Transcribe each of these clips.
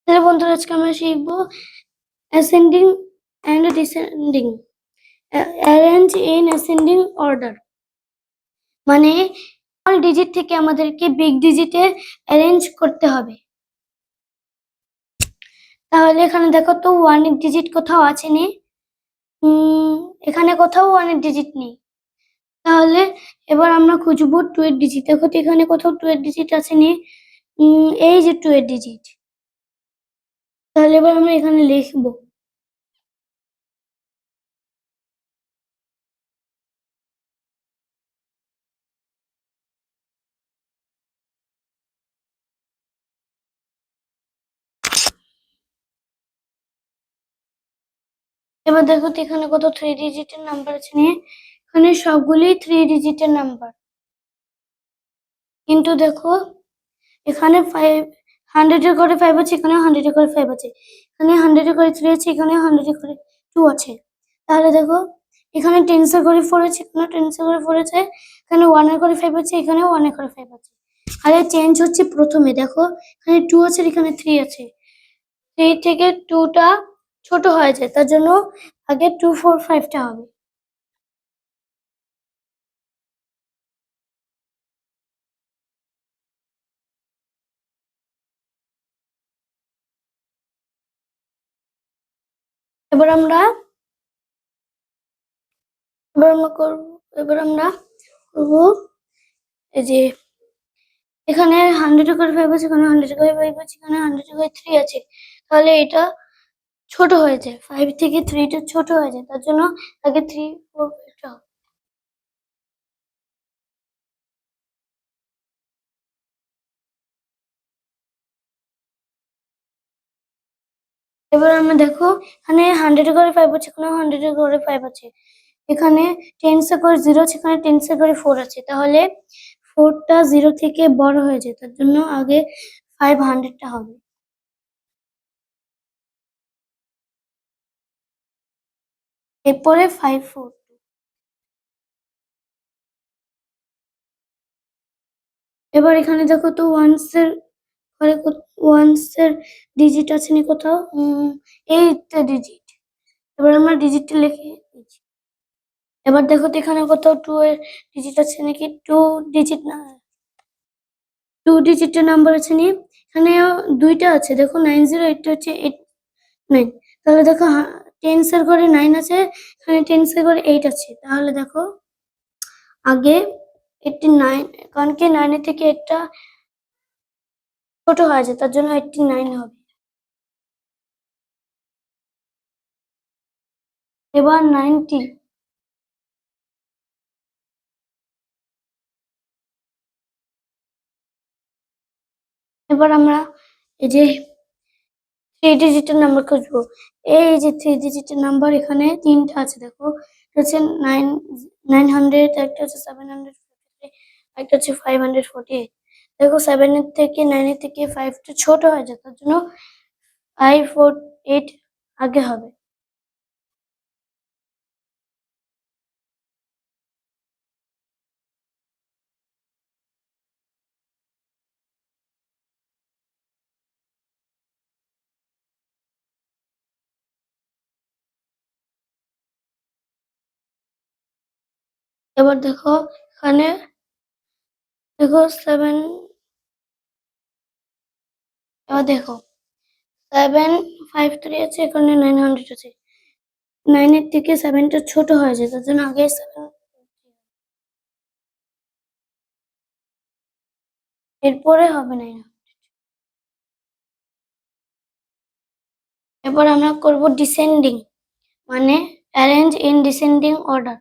তাহলে বন্ধুরা আজকে আমরা শিখব ascending and descending, arrange in ascending order. মানে স্মল ডিজিট থেকে আমাদেরকে বিগ ডিজিটে অ্যারেঞ্জ করতে হবে। তাহলে এখানে দেখো তো ওয়ানের ডিজিট কোথাও আছে নি, এখানে কোথাও ওয়ানের ডিজিট নেই। তাহলে এবার আমরা খুঁজবো টু এর ডিজিট। দেখো তো এখানে কোথাও টু এর ডিজিট আছে নি, এই যে টু এর ডিজিট। তাহলে এবার আমরা এখানে লিখবো এবার দেখো তো এখানে কত থ্রি ডিজিটের নাম্বার আছে নিয়ে, এখানে সবগুলি থ্রি ডিজিটের নাম্বার। কিন্তু দেখো এখানে 100 এর করে 5 আছে, এখানে 100 এর করে 5 আছে, এখানে 100 এর করে 3 আছে, এখানে 100 এর করে 2 আছে। তাহলে দেখো এখানে 10 এর করে 4 আছে, এখানে 10 এর করে 4 আছে, এখানে 1 এর করে 5 আছে, এখানে 1 এর করে 5 আছে। আর চেঞ্জ হচ্ছে প্রথমে দেখো এখানে 2 আছে, এখানে 3 আছে, 3 থেকে 2টা ছোট হয়ে যায়, তার জন্য আগে 2 4 5টা হবে। এবার আমরা করবো এই যে এখানে 100 এর করে 5 আছে, এখানে 100 এর করে 5 আছে, এখানে 100 এর করে 3 আছে। তাহলে এটা ছোট হয়ে যায়, 5 থেকে 3 টা ছোট হয়ে যায়, তার জন্য আগে 3 4 5 টা হবে। এবার আমরা দেখো এখানে 100 এর করে 5 আছে, এখানে 100 এর করে 5 আছে, এখানে 10 এর করে 0 আছে, এখানে 10 এর করে 4 আছে। তাহলে 4টা 0 থেকে বড় হয়ে যায়, তার জন্য আগে 500 টা হবে। এরপরে 5 4। এবার এখানে দেখো তো ওয়ান্স এর ডিজিট আছে নি কোথাও, 8 ডিজিট। এবার আমরা ডিজিটটা লিখে দিচ্ছি। এবার দেখো তো এখানে কোথাও 2 এর ডিজিট আছে নাকি, 2 ডিজিট না, 2 ডিজিটের নাম্বার আছে নি, এখানে দুইটা আছে, দেখো 908 হচ্ছে 89। তাহলে দেখো 10 এর ঘরে 9 আছে, এখানে 10 এর ঘরে 8 আছে। তাহলে দেখো আগে 89, কারণ কি 9 এর থেকে 8টা ছোট হয়ে যায়, তার জন্য 89 হবে। এবার 90। এবার আমরা এই যে 3 ডিজিটের নাম্বার খুঁজবো। এই যে 3 ডিজিটের নাম্বার এখানে 3টা আছে, দেখো এটা হচ্ছে 900, একটা হচ্ছে 753, একটা হচ্ছে 548। দেখো 7 এর থেকে 9 এর থেকে 5 টা ছোট হয়ে যায়, তার জন্য 548 আগে হবে। এবার দেখো এখানে দেখো 7, এবার দেখো 753 আছে, এখানে 900 আছে, 9 এর থেকে 7 টা ছোট হয়ে যায়, তার জন্য আগে 7, এরপরে হবে 9। এবার আমরা করব ডিসেন্ডিং, মানে অ্যারেঞ্জ ইন ডিসেন্ডিং অর্ডার।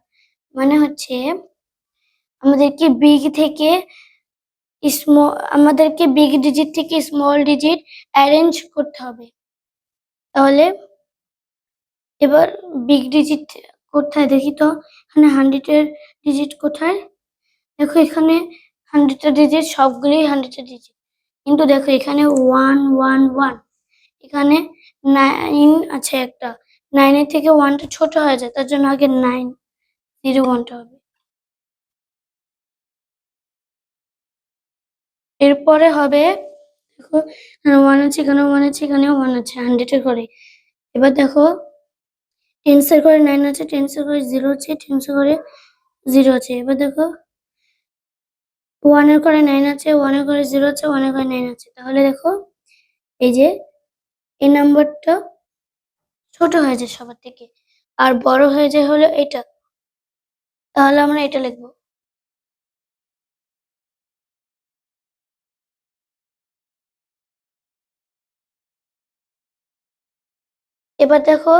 মানে হচ্ছে আমাদেরকে বিগ ডিজিট থেকে স্মল ডিজিট অ্যারেঞ্জ করতে হবে। তাহলে এবার বিগ ডিজিট কোথায় দেখি তো, এখানে 100 এর ডিজিট কোথায়, দেখো এখানে 100 এর ডিজিট সবগুলোই 100 এর ডিজিট, কিন্তু দেখো এখানে 1 1 1, এখানে 9 আছে একটা, 9 এর থেকে 1 টা ছোট হয়ে যায়, তার জন্য আগে 901 টা হবে। এরপরে হবে দেখো এখানে 1 আছে, এখানেও 1 আছে, এখানেও 1 আছে 100 এর ঘরে। এবার দেখো টেন্স এর ঘরে 9 আছে, টেন্স এর ঘরে 0 আছে, টেন্স এর ঘরে 0 আছে। এবার দেখো 1 এর ঘরে 9 আছে, 1 এর ঘরে 0 আছে, 1 এর ঘরে 9 আছে। তাহলে দেখো এই যে এই নাম্বারটা ছোট হয়ে যায় সবার থেকে আর বড় হয়ে যায় হলো এটা। তাহলে আমরা এটা লিখবো। এবার দেখো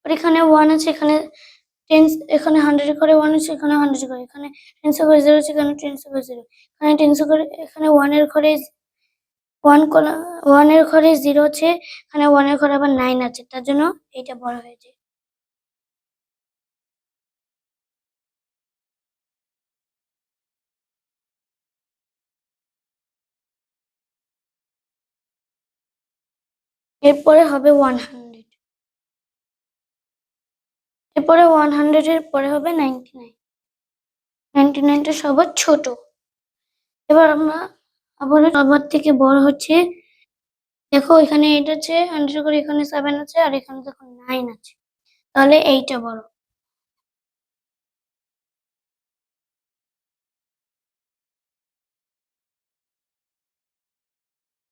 এখানে 1 আছে, এখানে টেন্স, এখানে 100 এর ঘরে 1 আছে, এখানে 100 এর ঘরে, এখানে টেন্স এর ঘরে 0 আছে, এখানে টেন্স এর ঘরে 0, এখানে টেন্স এর ঘরে, এখানে 1 এর ঘরে 1 এর ঘরে 0 আছে, এখানে 1 এর ঘরে আবার 9 আছে, তার জন্য এইটা বড় হয়ে যায়। এরপরে হবে 100, এরপরে 100 এর পরে হবে 99, 99টা সবার ছোট। এবার আমরা আবার সবার থেকে বড় হচ্ছে, দেখো এখানে 8 আছে, 100 করে এখানে 7 আছে, আর এখানে দেখো 9 আছে, তাহলে এইটা বড়।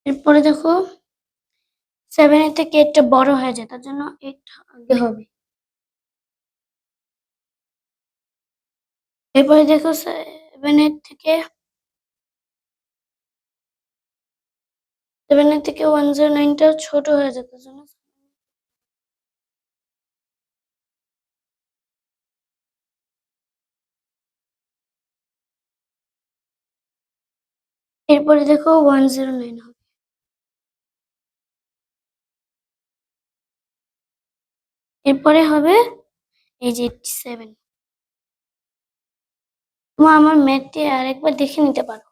এরপরে দেখো 7 এর থেকে 8টা বড় হয়ে যায়, তার জন্য 8 আগে হবে। এরপরে দেখো 7 এর থেকে 109টা ছোট হয়ে যায়, তার জন্য এরপরে দেখো 109 হবে। এরপরে হবে এই যে 87। তোমরা আমার ম্যাথটি আরেকবার দেখে নিতে পারো।